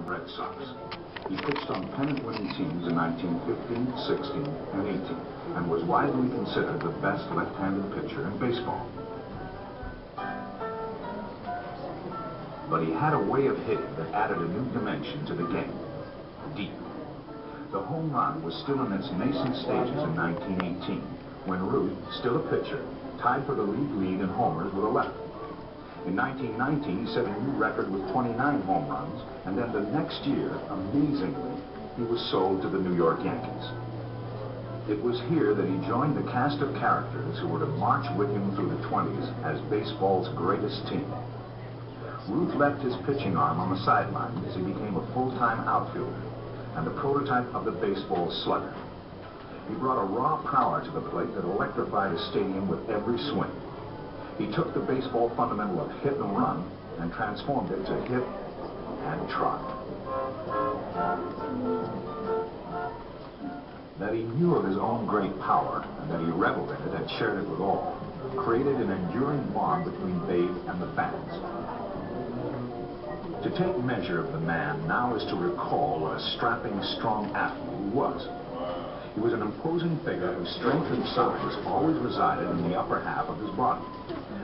Red Sox. He pitched on pennant-winning teams in 1915, 16, and 18, and was widely considered the best left-handed pitcher in baseball. But he had a way of hitting that added a new dimension to the game: deep. The home run was still in its nascent stages in 1918, when Ruth, still a pitcher, tied for the league lead in homers with 11. In 1919, he set a new record with 29 home runs, and then the next year, amazingly, he was sold to the New York Yankees. It was here that he joined the cast of characters who were to march with him through the 20s as baseball's greatest team. Ruth left his pitching arm on the sideline as he became a full-time outfielder and the prototype of the baseball slugger. He brought a raw power to the plate that electrified a stadium with every swing. He took the baseball fundamental of hit and run and transformed it to hit and trot. That he knew of his own great power and that he reveled in it and shared it with all created an enduring bond between Babe and the fans. To take measure of the man now is to recall what a strapping, strong athlete he was. He was an imposing figure whose strength and size always resided in the upper half of his body.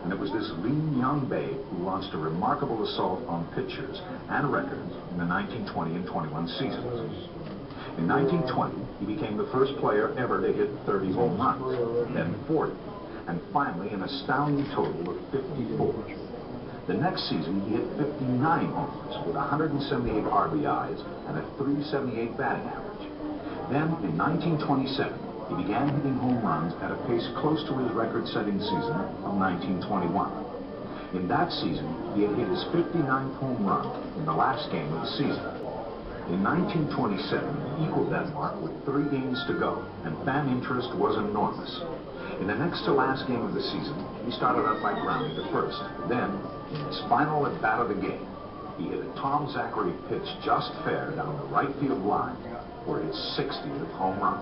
And it was this lean young Babe who launched a remarkable assault on pitchers and records in the 1920 and 21 seasons. In 1920, he became the first player ever to hit 30 home runs, then 40, and finally an astounding total of 54. The next season, he hit 59 homers with 178 RBIs and a .378 batting average. Then, in 1927, he began hitting home runs at a pace close to his record-setting season of 1921. In that season, he had hit his 59th home run in the last game of the season. In 1927, he equaled that mark with 3 games to go, and fan interest was enormous. In the next-to-last game of the season, he started out by grounding to first. Then, in his final at-bat of the game, he hit a Tom Zachary pitch just fair down the right field line for his 60th home run.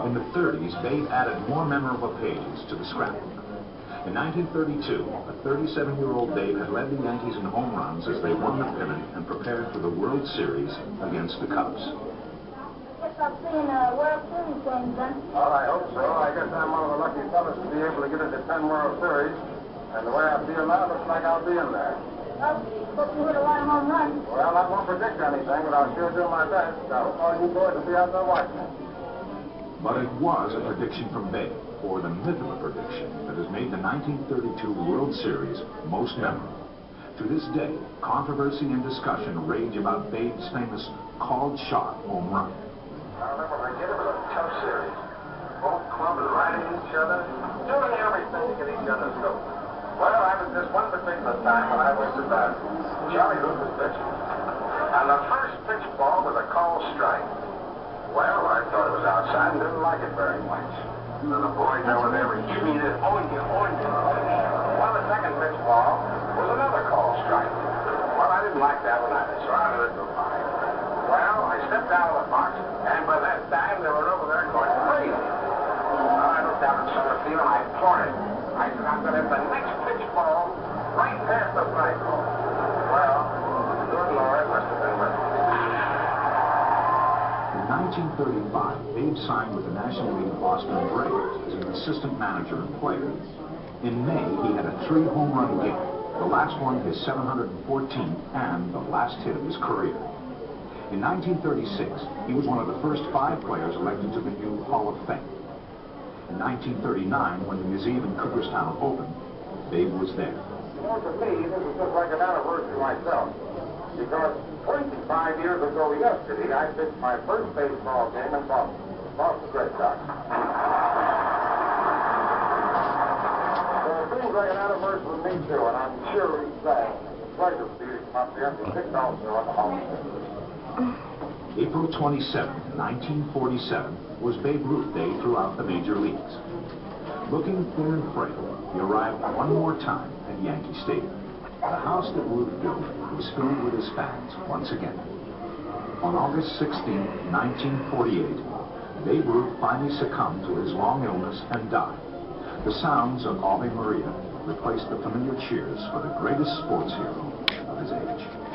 In the 30s, Babe added more memorable pages to the scrapbook. In 1932, a 37-year-old Babe had led the Yankees in home runs as they won the pennant and prepared for the World Series against the Cubs. Guess I'll see you in a World Series game, then. Well, I hope so. I guess I'm one of the lucky fellas to be able to get into 10 World Series. And the way I feel now, looks like I'll be in there. Well, hope you hit a lot of home runs. Well, I won't predict anything, but I'll sure do my best. I hope all you boys will be out there watching. But it was a prediction from Babe, or the myth of a prediction, that has made the 1932 World Series most memorable. To this day, controversy and discussion rage about Babe's famous called shot home run. I remember when I did it, it was a tough series. Both clubs riding each other, doing everything to get each other through. Well, I was this one particular time when I went to bat. Charlie Ruth was pitching. And the first pitch ball was a called strike. Well, I thought it was outside and didn't like it very much. And the boys over there were giving it, oh yeah. Well, the second pitch ball was another called strike. Well, I didn't like that one either, so I let it go by. Well, I stepped out of the box, and by that time they were over there going crazy. Well, I looked out at center field and I pointed. I said, I'm going to hit the next pitch ball right past the flagpole. Well, good Lord, must have been with me. In 1935, Babe signed with the National League Boston Braves as an assistant manager and player. In May, he had a 3-home run game, the last one his 714th and the last hit of his career. In 1936, he was one of the first 5 players elected to the new Hall of Fame. In 1939, when the museum in Cooperstown opened, Babe was there. You know, to me, this is just like an anniversary myself. Because 25 years ago yesterday, I pitched my first baseball game in Boston, the Boston Red Sox. So it seems like an anniversary with me, too, and I'm sure he's saying it's a pleasure for you to come up here and be picked also on the Hall of Fame. April 27, 1947, was Babe Ruth Day throughout the major leagues. Looking thin and frail, he arrived one more time at Yankee Stadium. The house that Ruth built was filled with his fans once again. On August 16, 1948, Babe Ruth finally succumbed to his long illness and died. The sounds of Ave Maria replaced the familiar cheers for the greatest sports hero of his age.